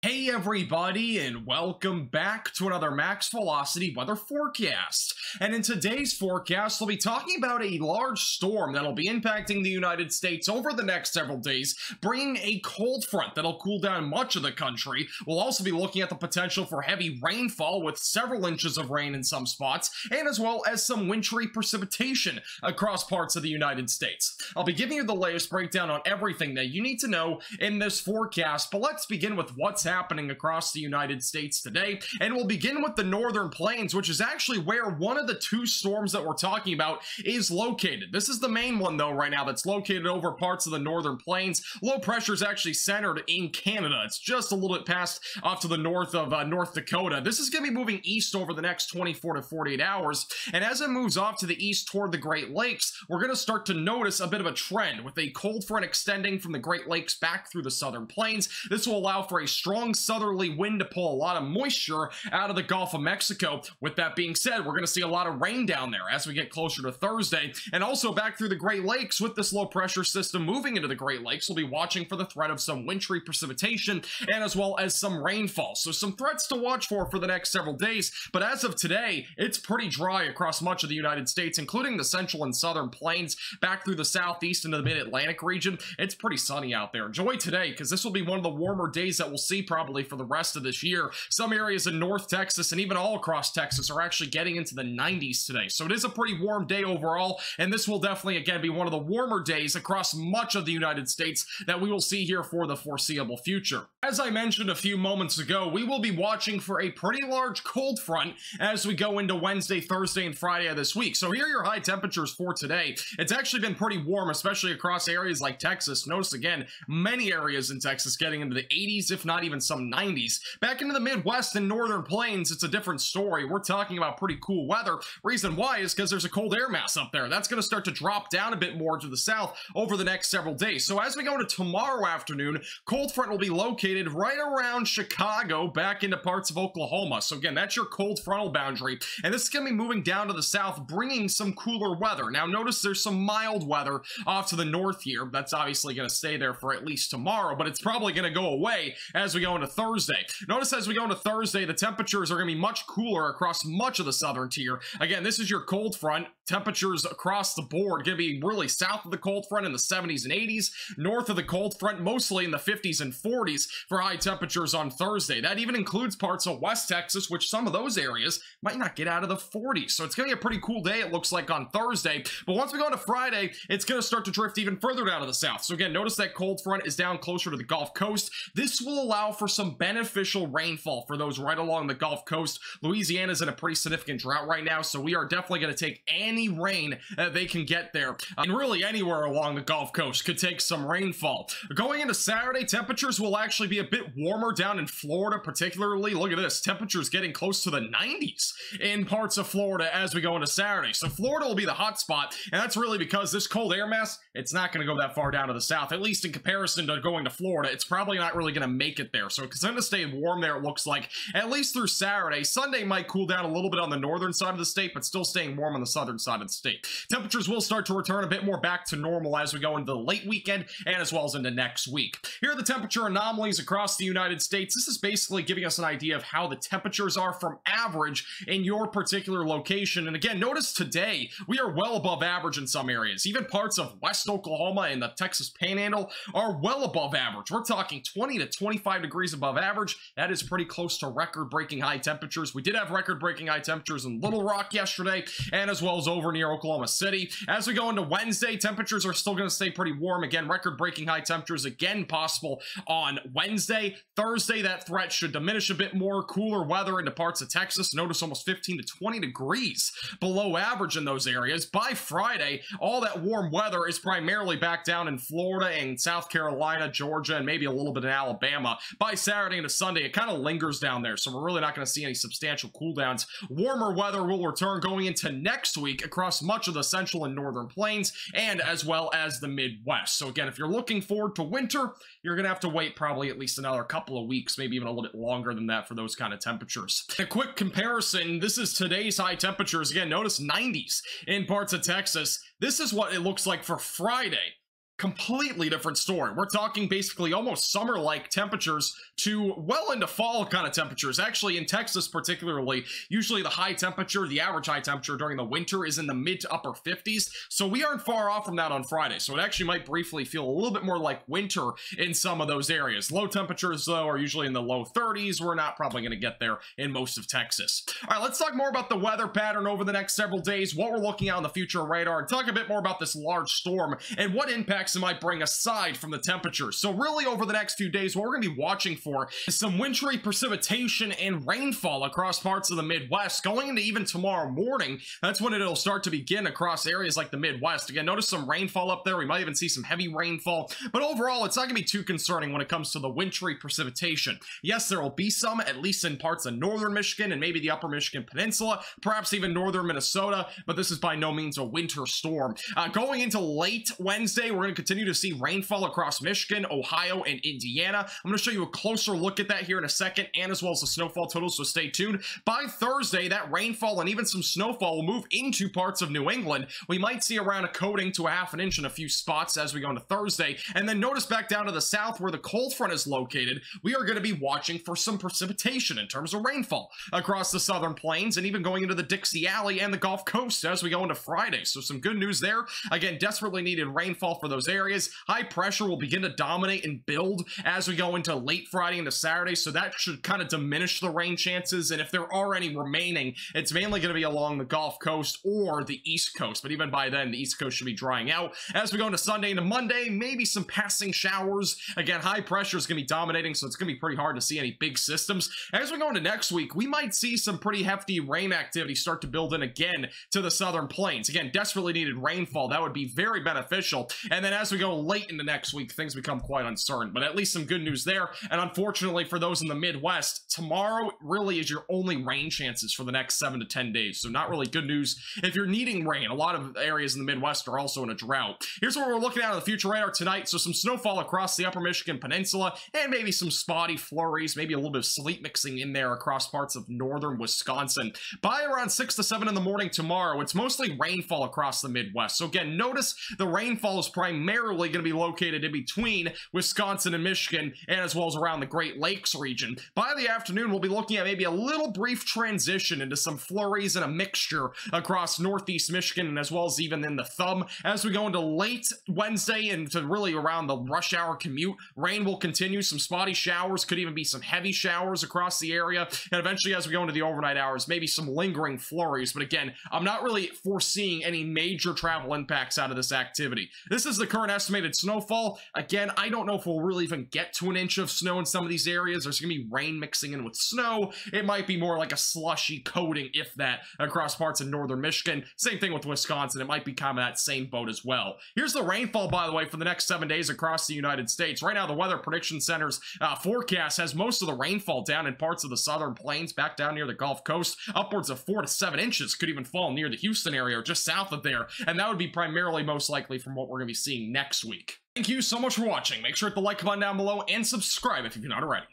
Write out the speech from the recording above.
Hey everybody, and welcome back to another Max Velocity weather forecast. And in today's forecast, we'll be talking about a large storm that'll be impacting the United States over the next several days, bringing a cold front that'll cool down much of the country. We'll also be looking at the potential for heavy rainfall with several inches of rain in some spots, and as well as some wintry precipitation across parts of the United States. I'll be giving you the latest breakdown on everything that you need to know in this forecast, but let's begin with what's happening across the United States today, and we'll begin with the northern plains, which is actually where one of the two storms that we're talking about is located. This is the main one though right now that's located over parts of the northern plains. Low pressure is actually centered in Canada. It's just a little bit past off to the north of North Dakota. This is going to be moving east over the next 24 to 48 hours, and as it moves off to the east toward the Great Lakes, we're going to start to notice a bit of a trend with a cold front extending from the Great Lakes back through the southern plains. This will allow for a strong southerly wind to pull a lot of moisture out of the Gulf of Mexico. With that being said, we're going to see a lot of rain down there as we get closer to Thursday, and also back through the Great Lakes. With this low pressure system moving into the Great Lakes, we'll be watching for the threat of some wintry precipitation and as well as some rainfall. So some threats to watch for the next several days, but as of today, it's pretty dry across much of the United States, including the central and southern plains, back through the southeast into the mid-Atlantic region. It's pretty sunny out there. Enjoy today, because this will be one of the warmer days that we'll see probably for the rest of this year. Some areas in North Texas and even all across Texas are actually getting into the 90s today. So it is a pretty warm day overall, and this will definitely, again, be one of the warmer days across much of the United States that we will see here for the foreseeable future. As I mentioned a few moments ago, we will be watching for a pretty large cold front as we go into Wednesday, Thursday, and Friday of this week. So here are your high temperatures for today. It's actually been pretty warm, especially across areas like Texas. Notice again, many areas in Texas getting into the 80s, if not even some 90s. Back into the Midwest and northern plains, it's a different story. We're talking about pretty cool weather. Reason why is because there's a cold air mass up there. That's going to start to drop down a bit more to the south over the next several days. So as we go into tomorrow afternoon, cold front will be located right around Chicago, back into parts of Oklahoma. So again, that's your cold frontal boundary, and this is going to be moving down to the south, bringing some cooler weather. Now notice there's some mild weather off to the north here. That's obviously going to stay there for at least tomorrow, but it's probably going to go away as we go into Thursday. Notice as we go into Thursday, the temperatures are going to be much cooler across much of the southern tier. Again, this is your cold front. Temperatures across the board going to be really south of the cold front in the 70s and 80s, north of the cold front mostly in the 50s and 40s for high temperatures on Thursday. That even includes parts of West Texas, which some of those areas might not get out of the 40s. So it's going to be a pretty cool day, it looks like, on Thursday. But once we go into Friday, it's going to start to drift even further down to the south. So again, notice that cold front is down closer to the Gulf Coast. This will allow for some beneficial rainfall for those right along the Gulf Coast. Louisiana is in a pretty significant drought right now, so we are definitely going to take any rain they can get there. And really anywhere along the Gulf Coast could take some rainfall. Going into Saturday, temperatures will actually be a bit warmer down in Florida, particularly. Look at this, temperatures getting close to the 90s in parts of Florida as we go into Saturday. So Florida will be the hot spot, and that's really because this cold air mass, it's not going to go that far down to the south, at least in comparison to going to Florida. It's probably not really going to make it there. So it's going to stay warm there, it looks like, at least through Saturday. Sunday might cool down a little bit on the northern side of the state, but still staying warm on the southern side of the state. Temperatures will start to return a bit more back to normal as we go into the late weekend and as well as into next week. Here are the temperature anomalies across the United States. This is basically giving us an idea of how the temperatures are from average in your particular location. And again, notice today we are well above average in some areas. Even parts of West Oklahoma and the Texas Panhandle are well above average. We're talking 20 to 25 degrees above average. That is pretty close to record-breaking high temperatures. We did have record-breaking high temperatures in Little Rock yesterday, and as well as over near Oklahoma City. As we go into Wednesday, temperatures are still going to stay pretty warm. Again, record-breaking high temperatures again possible on Wednesday. Thursday, that threat should diminish a bit more. Cooler weather into parts of Texas. Notice almost 15 to 20 degrees below average in those areas. By Friday, all that warm weather is primarily back down in Florida and South Carolina, Georgia, and maybe a little bit in Alabama. By Saturday into Sunday, it kind of lingers down there, so we're really not going to see any substantial cool downs. Warmer weather will return going into next week across much of the central and northern plains, and as well as the Midwest. So again, if you're looking forward to winter, you're going to have to wait probably at least another couple of weeks, maybe even a little bit longer than that for those kind of temperatures. A quick comparison, this is today's high temperatures. Again, notice 90s in parts of Texas. This is what it looks like for Friday. completely different story. We're talking basically almost summer-like temperatures to well into fall kind of temperatures. Actually, in Texas particularly, usually the high temperature, the average high temperature during the winter is in the mid to upper 50s, so we aren't far off from that on Friday. So it actually might briefly feel a little bit more like winter in some of those areas. Low temperatures, though, are usually in the low 30s. We're not probably going to get there in most of Texas. All right, let's talk more about the weather pattern over the next several days, what we're looking at on the future radar, and talk a bit more about this large storm and what impact it might bring aside from the temperatures. So really over the next few days, what we're going to be watching for is some wintry precipitation and rainfall across parts of the Midwest. Going into even tomorrow morning, that's when it'll start to begin across areas like the Midwest. Again, notice some rainfall up there. We might even see some heavy rainfall, but overall, it's not going to be too concerning when it comes to the wintry precipitation. Yes, there will be some, at least in parts of northern Michigan and maybe the upper Michigan Peninsula, perhaps even northern Minnesota, but this is by no means a winter storm. Going into late Wednesday, we're going to continue to see rainfall across Michigan, Ohio, and Indiana. I'm going to show you a closer look at that here in a second, and as well as the snowfall totals, so stay tuned. By Thursday, that rainfall and even some snowfall will move into parts of New England. We might see around a coating to a half an inch in a few spots as we go into Thursday, and then notice back down to the south where the cold front is located, we are going to be watching for some precipitation in terms of rainfall across the southern plains and even going into the Dixie Alley and the Gulf Coast as we go into Friday. So some good news there. Again, desperately needed rainfall for those areas. High pressure will begin to dominate and build as we go into late Friday into Saturday, so that should kind of diminish the rain chances, and if there are any remaining, it's mainly going to be along the Gulf Coast or the East Coast, but even by then, the East Coast should be drying out. As we go into Sunday into Monday, maybe some passing showers. Again, high pressure is going to be dominating, so it's going to be pretty hard to see any big systems. As we go into next week, we might see some pretty hefty rain activity start to build in again to the southern plains. Again, desperately needed rainfall. That would be very beneficial. And then as we go late into next week, things become quite uncertain, but at least some good news there. And unfortunately for those in the Midwest, tomorrow really is your only rain chances for the next 7 to 10 days. So not really good news if you're needing rain. A lot of areas in the Midwest are also in a drought. Here's what we're looking at on the future radar tonight. So some snowfall across the upper Michigan Peninsula and maybe some spotty flurries, maybe a little bit of sleet mixing in there across parts of northern Wisconsin. By around 6 to 7 in the morning tomorrow, it's mostly rainfall across the Midwest. So again, notice the rainfall is primarily going to be located in between Wisconsin and Michigan, and as well as around the Great Lakes region. By the afternoon, we'll be looking at maybe a little brief transition into some flurries and a mixture across northeast Michigan, and as well as even in the thumb. As we go into late Wednesday and to really around the rush hour commute, rain will continue. Some spotty showers, could even be some heavy showers across the area, and eventually as we go into the overnight hours, maybe some lingering flurries. But again, I'm not really foreseeing any major travel impacts out of this activity. This is the current estimated snowfall. Again, I don't know if we'll really even get to an inch of snow in some of these areas. There's going to be rain mixing in with snow. It might be more like a slushy coating, if that, across parts of northern Michigan. Same thing with Wisconsin. It might be kind of that same boat as well. Here's the rainfall, by the way, for the next 7 days across the United States. Right now, the Weather Prediction Center's forecast has most of the rainfall down in parts of the southern plains, back down near the Gulf Coast. Upwards of 4 to 7 inches could even fall near the Houston area or just south of there, and that would be primarily most likely from what we're going to be seeing next week. Thank you so much for watching. Make sure to hit the like button down below and subscribe if you've not already.